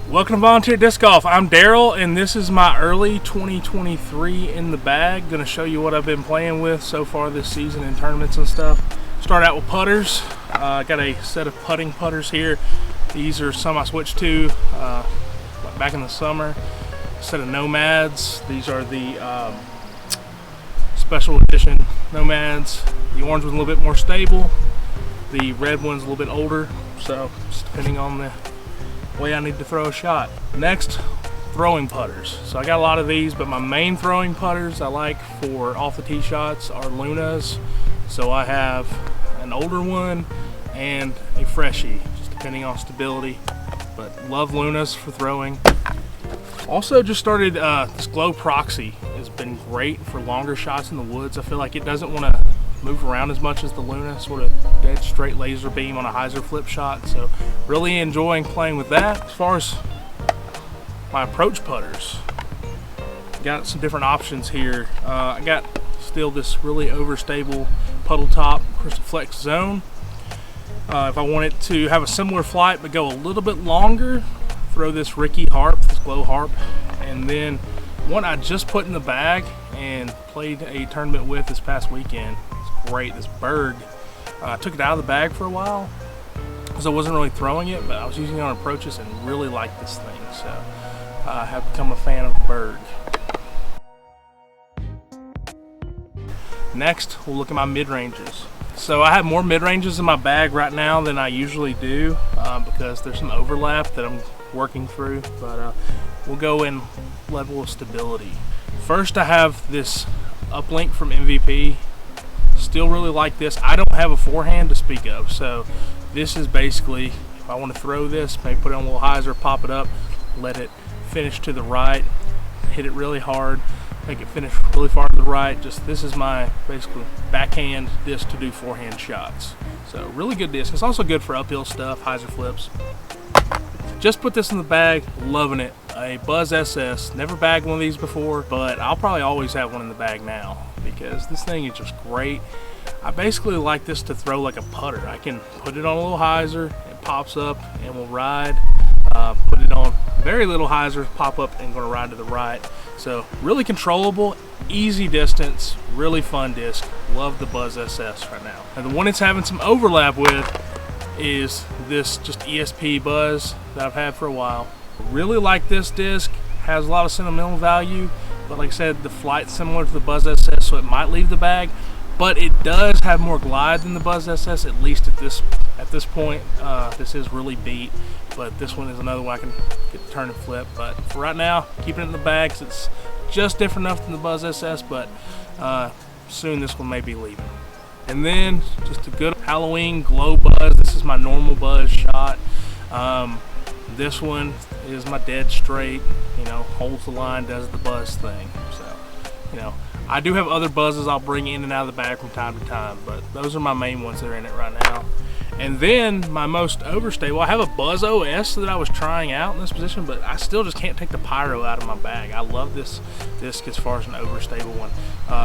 Welcome to Volunteer Disc Golf. I'm Daryl, and this is my early 2023 in the bag. Going to show you what I've been playing with so far this season in tournaments and stuff. Start out with putters. I got a set of putting putters here. These are some I switched to back in the summer. A set of Nomads. These are the special edition Nomads. The orange one's a little bit more stable. The red one's a little bit older. So just depending on the way I need to throw a shot. Next, throwing putters. So I got a lot of these, but my main throwing putters I like for off the tee shots are Lunas. So I have an older one and a freshie, just depending on stability. But love Lunas for throwing. Also just started this Glow Proxy. Has been great for longer shots in the woods. I feel like it doesn't want to move around as much as the Luna, sort of dead straight laser beam on a hyzer flip shot. So really enjoying playing with that. As far as my approach putters, got some different options here. I got still this really overstable puddle top Crystal Flex Zone. If I wanted to have a similar flight but go a little bit longer, throw this Ricky Harp, this Glow Harp. And then one I just put in the bag and played a tournament with this past weekend. Great, this Berg. I took it out of the bag for a while because I wasn't really throwing it, but I was using it on approaches and really liked this thing, so I have become a fan of the Berg. Next, we'll look at my mid-ranges. So I have more mid-ranges in my bag right now than I usually do because there's some overlap that I'm working through, but we'll go in level of stability. First, I have this uplink from MVP. Still really like this. I don't have a forehand to speak of, so this is basically, if I want to throw this, maybe put it on a little hyzer, pop it up, let it finish to the right, hit it really hard, make it finish really far to the right. Just this is my basically backhand disc to do forehand shots. So really good disc. It's also good for uphill stuff, hyzer flips. Just put this in the bag, loving it. A Buzz SS, never bagged one of these before, but I'll probably always have one in the bag now because this thing is just great. I basically like this to throw like a putter. I can put it on a little hyzer, it pops up and will ride. Put it on very little hyzer, pop up and gonna ride to the right. So really controllable, easy distance, really fun disc. Love the Buzz SS right now. And the one it's having some overlap with is this just ESP Buzz that I've had for a while. Really like this disc, has a lot of sentimental value, but like I said, the flight's similar to the Buzz SS, so it might leave the bag, but it does have more glide than the Buzz SS, at least at this point. This is really beat, but this one is another one I can get the turn and flip. But for right now, keeping it in the bag because it's just different enough than the Buzz SS, but soon this one may be leaving. And then just a good Halloween Glow Buzz. This is my normal Buzz shot. This one is my dead straight, holds the line, does the Buzz thing. So, I do have other Buzzes I'll bring in and out of the bag from time to time, but those are my main ones that are in it right now. And then my most overstable, I have a Buzz OS that I was trying out in this position, but I still just can't take the Pyro out of my bag. I love this disc as far as an overstable one.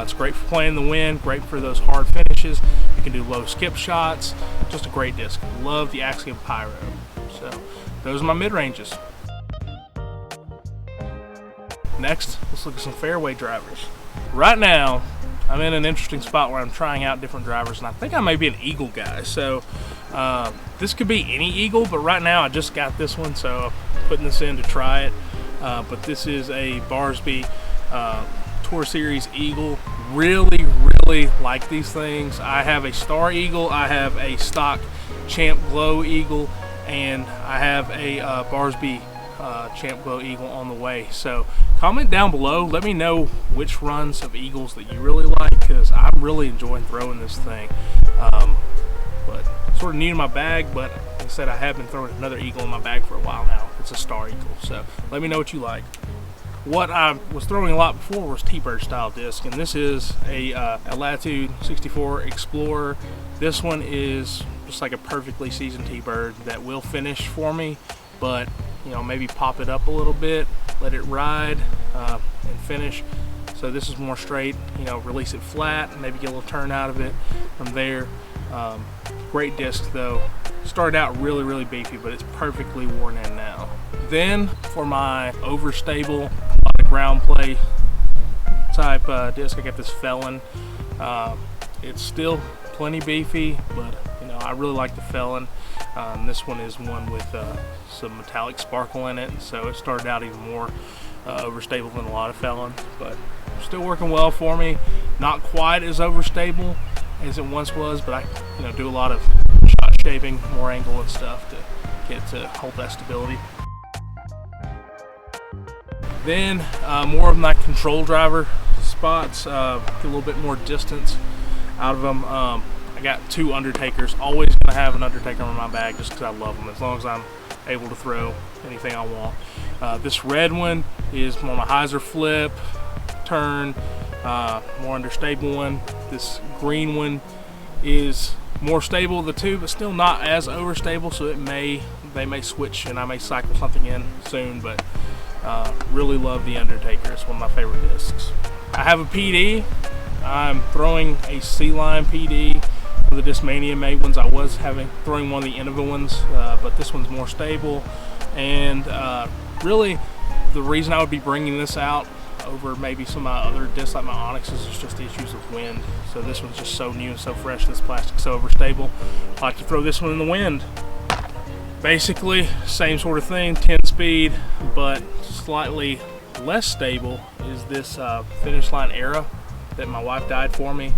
It's great for playing in the wind, great for those hard finishes. You can do low skip shots, just a great disc. Love the Axiom Pyro. So those are my mid-ranges. Next, let's look at some fairway drivers. Right now, I'm in an interesting spot where I'm trying out different drivers, and I think I may be an Eagle guy. So this could be any Eagle, but right now I just got this one, so I'm putting this in to try it. But this is a Barsby Tour Series Eagle. Really, really like these things. I have a Star Eagle, I have a stock Champ Glow Eagle, and I have a Barsby Champ Glow Eagle on the way. So comment down below, let me know which runs of Eagles that you really like, because I'm really enjoying throwing this thing. But sort of new to my bag, but like I said, I have been throwing another Eagle in my bag for a while now. It's a Star Eagle, so let me know what you like. What I was throwing a lot before was T-Bird style disc, and this is a Latitude 64 Explorer. This one is just like a perfectly seasoned T-Bird that will finish for me, but maybe pop it up a little bit, let it ride and finish. So this is more straight, release it flat, maybe get a little turn out of it from there. Great disc though. Started out really beefy, but it's perfectly worn in now. Then for my overstable ground play type disc, I got this Felon. It's still plenty beefy, but you know, I really like the Felon. This one is one with some metallic sparkle in it, so it started out even more overstable than a lot of Felons, but still working well for me. Not quite as overstable as it once was, but I do a lot of shot shaping, more angle and stuff to get to hold that stability. Then more of my control driver spots, get a little bit more distance out of them. I got two Undertakers. Always gonna have an Undertaker in my bag just because I love them, as long as I'm able to throw anything I want. This red one is more my hyzer flip, turn, more understable one. This green one is more stable of the two, but still not as overstable, so they may switch and I may cycle something in soon, but really love the Undertaker. It's one of my favorite discs. I have a PD. I'm throwing a C-Line PD for the Discmania made ones. I was throwing one of the Innova ones, but this one's more stable. And really, the reason I would be bringing this out over maybe some of my other discs like my Onyxes is just the issues of wind. So this one's just so new and so fresh. This plastic's so overstable. I like to throw this one in the wind. Basically, same sort of thing, 10 speed, but slightly less stable is this Finish Line Era that my wife dyed for me.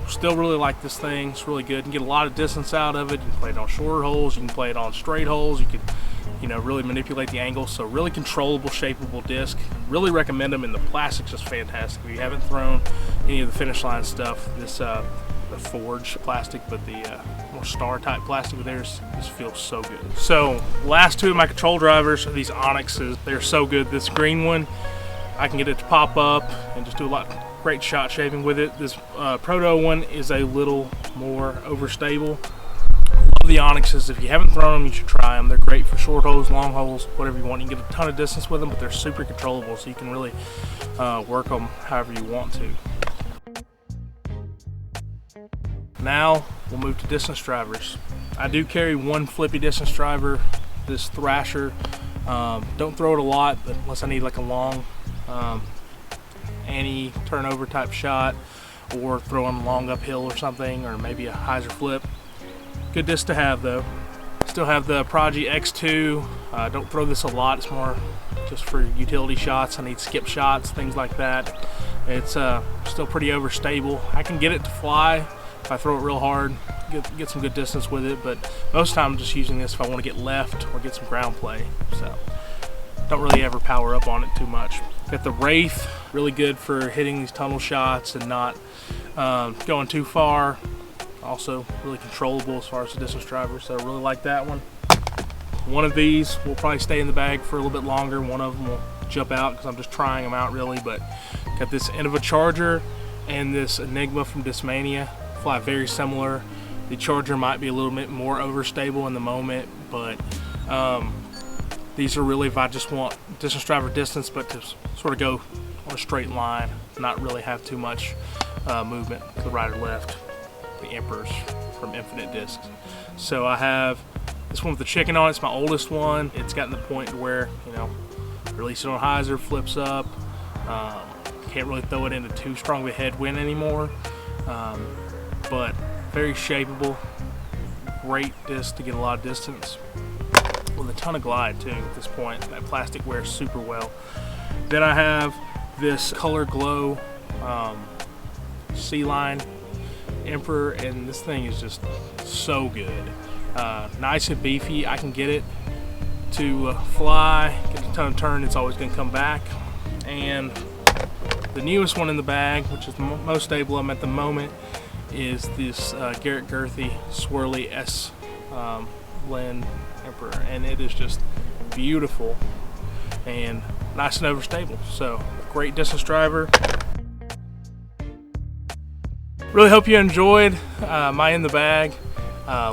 Still really like this thing. It's really good. You can get a lot of distance out of it. You can play it on shorter holes. You can play it on straight holes. You can, really manipulate the angle. So really controllable, shapeable disc. Really recommend them, and the plastic's just fantastic. If you haven't thrown any of the Finish Line stuff, this the Forge plastic, but the more star type plastic with theirs just feels so good. So last two of my control drivers are these Onyxes. They're so good. This green one, I can get it to pop up and just do a lot great shot shaping with it. This Proto one is a little more overstable. Love the Onyxes. If you haven't thrown them, you should try them. They're great for short holes, long holes, whatever you want. You can get a ton of distance with them, but they're super controllable, so you can really work them however you want to. Now we'll move to distance drivers. I do carry one flippy distance driver, this Thrasher. Don't throw it a lot, but unless I need like a long anti turnover type shot, or throwing long uphill or something, or maybe a hyzer flip. Good disc to have though. Still have the Prodigy X2. Don't throw this a lot. It's more just for utility shots. I need skip shots, things like that. It's still pretty overstable. I can get it to fly if I throw it real hard, get some good distance with it, but most of the time I'm just using this if I want to get left or get some ground play. So don't really ever power up on it too much. Got the Wraith, really good for hitting these tunnel shots and not going too far. Also really controllable as far as the distance driver, so I really like that one. One of these will probably stay in the bag for a little bit longer. One of them will jump out because I'm just trying them out really, but got this Innova Charger and this Enigma from Discmania. Fly very similar. The Charger might be a little bit more overstable in the moment, but these are really if I just want distance driver distance, but to sort of go on a straight line, not really have too much movement to the right or left. The Emperors from Infinite Discs. So I have this one with the chicken on it. It's my oldest one. It's gotten to the point where, release it on hyzer, flips up. Can't really throw it into too strong of a headwind anymore. But very shapeable, great disc to get a lot of distance with a ton of glide too at this point. That plastic wears super well. Then I have this Color Glow C-Line Emperor, and this thing is just so good. Nice and beefy. I can get it to fly, get a ton of turn. It's always going to come back. And the newest one in the bag, which is the most stable I'm at the moment, is this Garrett Girthy Swirly S blend Emperor, and it is just beautiful and nice and overstable. So great distance driver. Really hope you enjoyed my in the bag.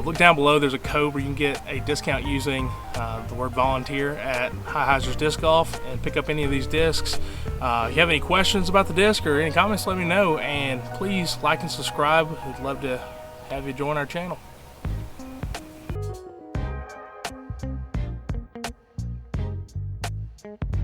Look down below, there's a code where you can get a discount using the word volunteer at High Hyzers Disc Golf and pick up any of these discs. If you have any questions about the disc or any comments, let me know, and please like and subscribe. We'd love to have you join our channel.